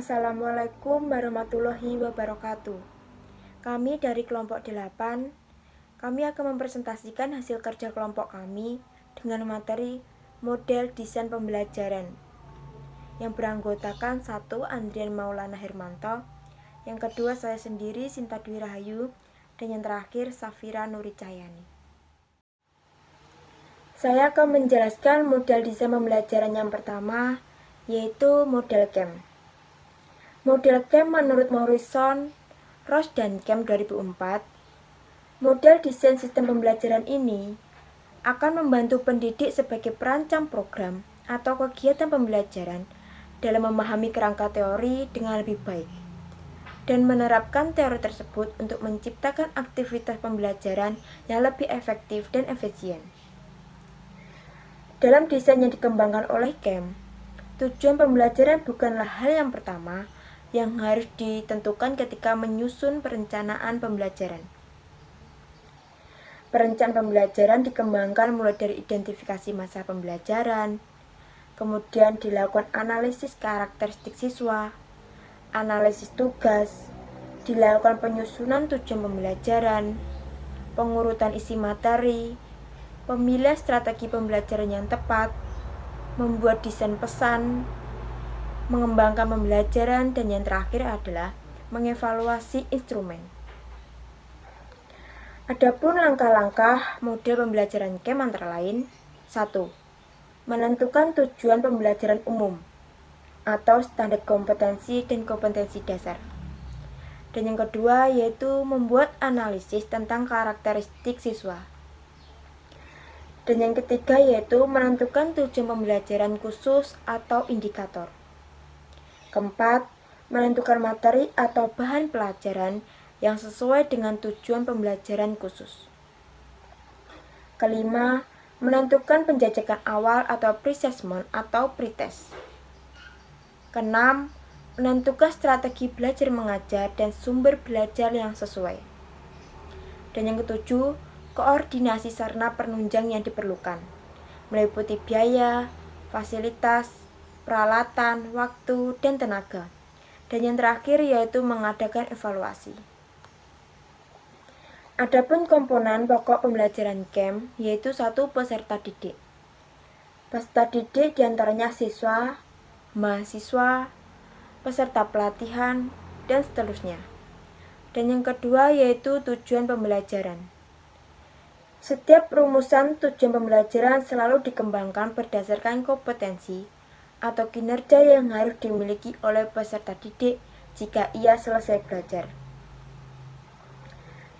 Assalamualaikum warahmatullahi wabarakatuh. Kami dari kelompok 8, kami akan mempresentasikan hasil kerja kelompok kami dengan materi model desain pembelajaran yang beranggotakan 1. Andrian Maulana Hermanto, yang kedua saya sendiri Sinta Dwi Rahayu, dan yang terakhir Safira Nuri Cahyani. Saya akan menjelaskan model desain pembelajaran yang pertama, yaitu model CAM. Model CAM menurut Morrison, Ross dan CAM 2004, model desain sistem pembelajaran ini akan membantu pendidik sebagai perancang program atau kegiatan pembelajaran dalam memahami kerangka teori dengan lebih baik dan menerapkan teori tersebut untuk menciptakan aktivitas pembelajaran yang lebih efektif dan efisien. Dalam desain yang dikembangkan oleh CAM, tujuan pembelajaran bukanlah hal yang pertama yang harus ditentukan ketika menyusun perencanaan pembelajaran. Perencanaan pembelajaran dikembangkan mulai dari identifikasi masa pembelajaran, kemudian dilakukan analisis karakteristik siswa, analisis tugas, dilakukan penyusunan tujuan pembelajaran, pengurutan isi materi, pemilihan strategi pembelajaran yang tepat, membuat desain pesan, mengembangkan pembelajaran, dan yang terakhir adalah mengevaluasi instrumen. Adapun langkah-langkah model pembelajaran CAM antara lain: 1. Menentukan tujuan pembelajaran umum atau standar kompetensi dan kompetensi dasar. Dan yang kedua yaitu membuat analisis tentang karakteristik siswa. Dan yang ketiga yaitu menentukan tujuan pembelajaran khusus atau indikator. Keempat, menentukan materi atau bahan pelajaran yang sesuai dengan tujuan pembelajaran khusus. Kelima, menentukan penjajakan awal atau pre-assessment atau pretest. Keenam, menentukan strategi belajar mengajar dan sumber belajar yang sesuai. Dan yang ketujuh, koordinasi sarana penunjang yang diperlukan, meliputi biaya, fasilitas, peralatan, waktu, dan tenaga. Dan yang terakhir yaitu mengadakan evaluasi. Adapun komponen pokok pembelajaran CAM yaitu 1. Peserta didik. Peserta didik diantaranya siswa, mahasiswa, peserta pelatihan, dan seterusnya. Dan yang kedua yaitu tujuan pembelajaran. Setiap rumusan tujuan pembelajaran selalu dikembangkan berdasarkan kompetensi atau kinerja yang harus dimiliki oleh peserta didik jika ia selesai belajar.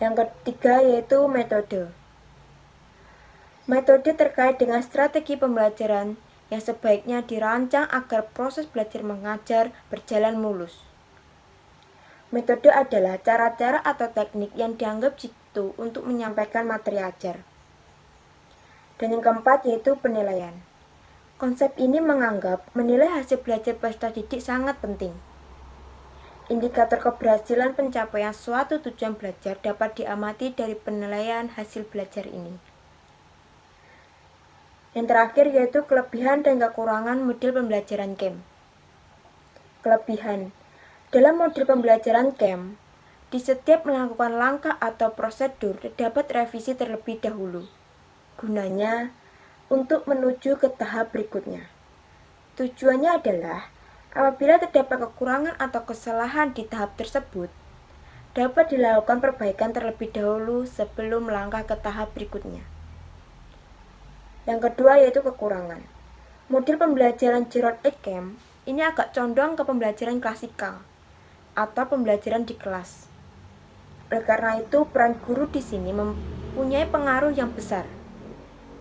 Yang ketiga yaitu metode. Metode terkait dengan strategi pembelajaran yang sebaiknya dirancang agar proses belajar mengajar berjalan mulus. Metode adalah cara-cara atau teknik yang dianggap jitu untuk menyampaikan materi ajar. Dan yang keempat yaitu penilaian. Konsep ini menganggap menilai hasil belajar peserta didik sangat penting. Indikator keberhasilan pencapaian suatu tujuan belajar dapat diamati dari penilaian hasil belajar ini. Yang terakhir yaitu kelebihan dan kekurangan model pembelajaran CAM. Kelebihan. Dalam model pembelajaran CAM, di setiap melakukan langkah atau prosedur terdapat revisi terlebih dahulu. Gunanya untuk menuju ke tahap berikutnya. Tujuannya adalah apabila terdapat kekurangan atau kesalahan di tahap tersebut, dapat dilakukan perbaikan terlebih dahulu sebelum melangkah ke tahap berikutnya. Yang kedua yaitu kekurangan. Model pembelajaran Gerald CAM ini agak condong ke pembelajaran klasikal atau pembelajaran di kelas. Oleh karena itu, peran guru di sini mempunyai pengaruh yang besar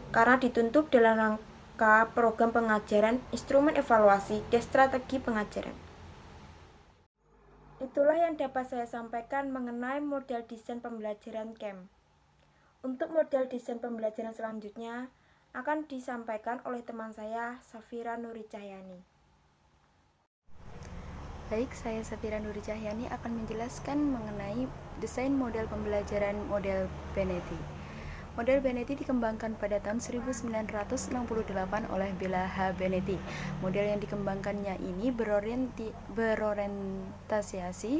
karena dituntut dalam rangka program pengajaran, instrumen evaluasi, dan strategi pengajaran. Itulah yang dapat saya sampaikan mengenai model desain pembelajaran CAM. Untuk model desain pembelajaran selanjutnya akan disampaikan oleh teman saya, Safira Nuri Cahyani. Baik, saya Safira Nuri Cahyani akan menjelaskan mengenai desain model pembelajaran model Benetti. Model Benetti dikembangkan pada tahun 1968 oleh Bella H. Benetti. Model yang dikembangkannya ini berorientasi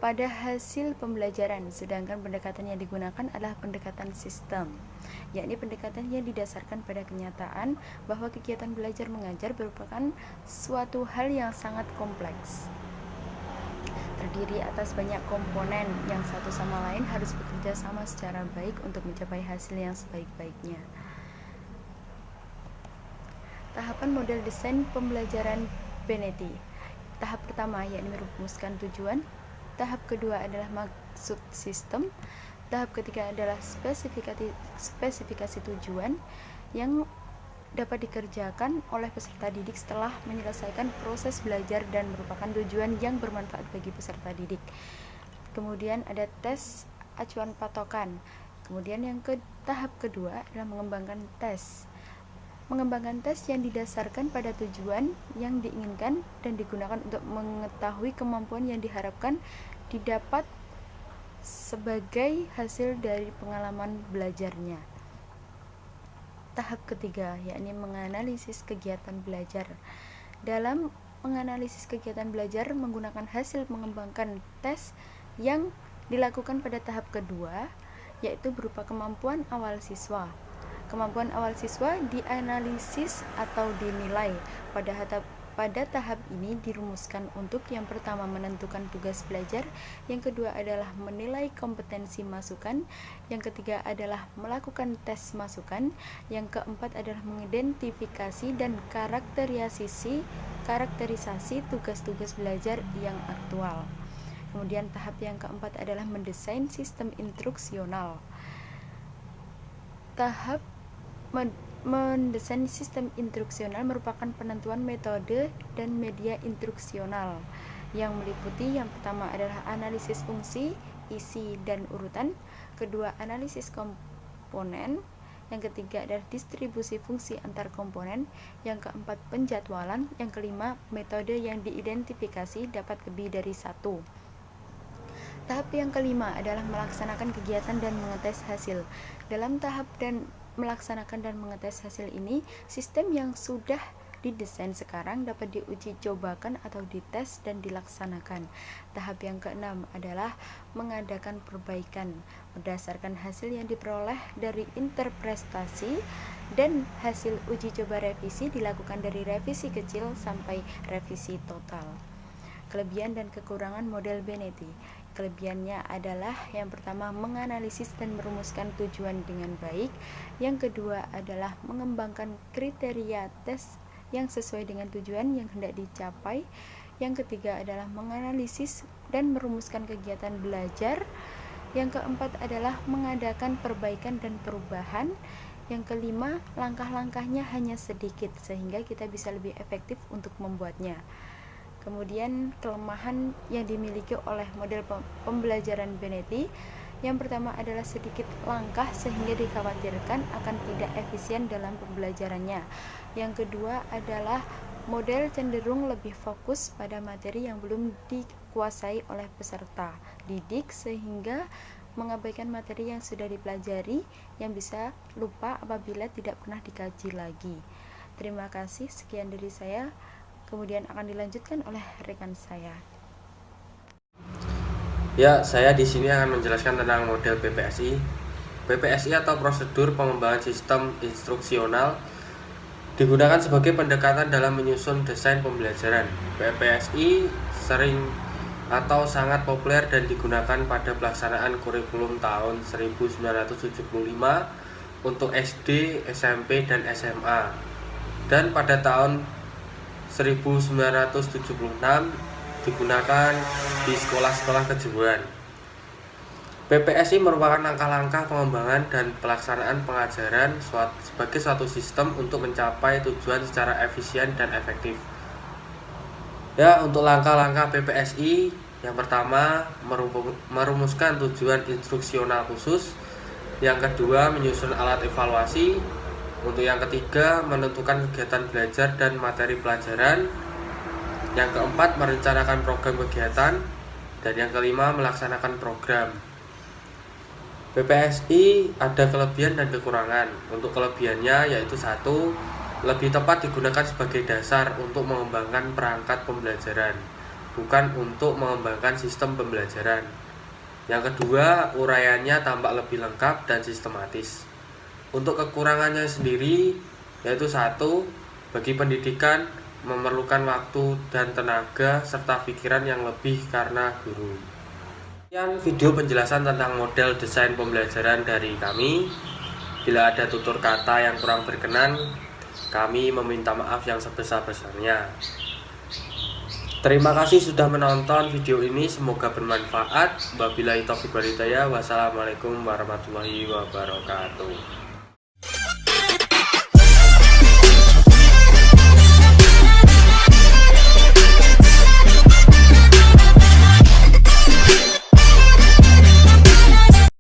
pada hasil pembelajaran, sedangkan pendekatan yang digunakan adalah pendekatan sistem, yakni pendekatan yang didasarkan pada kenyataan bahwa kegiatan belajar mengajar merupakan suatu hal yang sangat kompleks, terdiri atas banyak komponen yang satu sama lain harus bekerja sama secara baik untuk mencapai hasil yang sebaik-baiknya. Tahapan model desain pembelajaran Benetti. Tahap pertama yakni merumuskan tujuan. Tahap kedua adalah maksud sistem. Tahap ketiga adalah spesifikasi tujuan yang dapat dikerjakan oleh peserta didik setelah menyelesaikan proses belajar dan merupakan tujuan yang bermanfaat bagi peserta didik. Kemudian ada tes acuan patokan. Kemudian tahap kedua adalah mengembangkan tes. Mengembangkan tes yang didasarkan pada tujuan yang diinginkan dan digunakan untuk mengetahui kemampuan yang diharapkan didapat sebagai hasil dari pengalaman belajarnya. Tahap ketiga yakni menganalisis kegiatan belajar. Dalam menganalisis kegiatan belajar menggunakan hasil mengembangkan tes yang dilakukan pada tahap kedua, yaitu berupa kemampuan awal siswa. Kemampuan awal siswa dianalisis atau dinilai. Pada tahap ini dirumuskan untuk yang pertama menentukan tugas belajar, yang kedua adalah menilai kompetensi masukan, yang ketiga adalah melakukan tes masukan, yang keempat adalah mengidentifikasi dan karakterisasi tugas-tugas belajar yang aktual. Kemudian tahap yang keempat adalah mendesain sistem instruksional. Tahap mendesain sistem instruksional merupakan penentuan metode dan media instruksional yang meliputi yang pertama adalah analisis fungsi, isi, dan urutan, kedua analisis komponen, yang ketiga adalah distribusi fungsi antar komponen, yang keempat penjadwalan, yang kelima metode yang diidentifikasi dapat lebih dari satu. Tahap yang kelima adalah melaksanakan kegiatan dan mengetes hasil. Dalam tahap dan melaksanakan dan mengetes hasil ini, sistem yang sudah didesain sekarang dapat diuji cobakan atau dites dan dilaksanakan. Tahap yang keenam adalah mengadakan perbaikan berdasarkan hasil yang diperoleh dari interpretasi dan hasil uji coba revisi dilakukan dari revisi kecil sampai revisi total. Kelebihan dan kekurangan model Benetti. Kelebihannya adalah yang pertama menganalisis dan merumuskan tujuan dengan baik, yang kedua adalah mengembangkan kriteria tes yang sesuai dengan tujuan yang hendak dicapai, yang ketiga adalah menganalisis dan merumuskan kegiatan belajar, yang keempat adalah mengadakan perbaikan dan perubahan, yang kelima langkah-langkahnya hanya sedikit sehingga kita bisa lebih efektif untuk membuatnya. Kemudian kelemahan yang dimiliki oleh model pembelajaran Benetti, yang pertama adalah sedikit langkah sehingga dikhawatirkan akan tidak efisien dalam pembelajarannya. Yang kedua adalah model cenderung lebih fokus pada materi yang belum dikuasai oleh peserta didik sehingga mengabaikan materi yang sudah dipelajari yang bisa lupa apabila tidak pernah dikaji lagi. Terima kasih, sekian dari saya. Kemudian akan dilanjutkan oleh rekan saya. Ya, saya di sini akan menjelaskan tentang model PPSI. PPSI atau prosedur pengembangan sistem instruksional digunakan sebagai pendekatan dalam menyusun desain pembelajaran. PPSI sering atau sangat populer dan digunakan pada pelaksanaan kurikulum tahun 1975 untuk SD, SMP, dan SMA. Dan pada tahun 1976 digunakan di sekolah-sekolah kejuruan. PPSI merupakan langkah-langkah pengembangan dan pelaksanaan pengajaran sebagai suatu sistem untuk mencapai tujuan secara efisien dan efektif. Ya, untuk langkah-langkah PPSI, yang pertama merumuskan tujuan instruksional khusus, yang kedua menyusun alat evaluasi, untuk yang ketiga menentukan kegiatan belajar dan materi pelajaran, yang keempat merencanakan program kegiatan, dan yang kelima melaksanakan program. PPSI ada kelebihan dan kekurangan. Untuk kelebihannya yaitu satu, lebih tepat digunakan sebagai dasar untuk mengembangkan perangkat pembelajaran, bukan untuk mengembangkan sistem pembelajaran. Yang kedua, uraiannya tampak lebih lengkap dan sistematis. Untuk kekurangannya sendiri yaitu satu, bagi pendidikan memerlukan waktu dan tenaga serta pikiran yang lebih karena guru. Sekian video penjelasan tentang model desain pembelajaran dari kami. Bila ada tutur kata yang kurang berkenan, kami meminta maaf yang sebesar-besarnya. Terima kasih sudah menonton video ini, semoga bermanfaat. Wabillahi taufiq wal hidayah. Wassalamualaikum warahmatullahi wabarakatuh.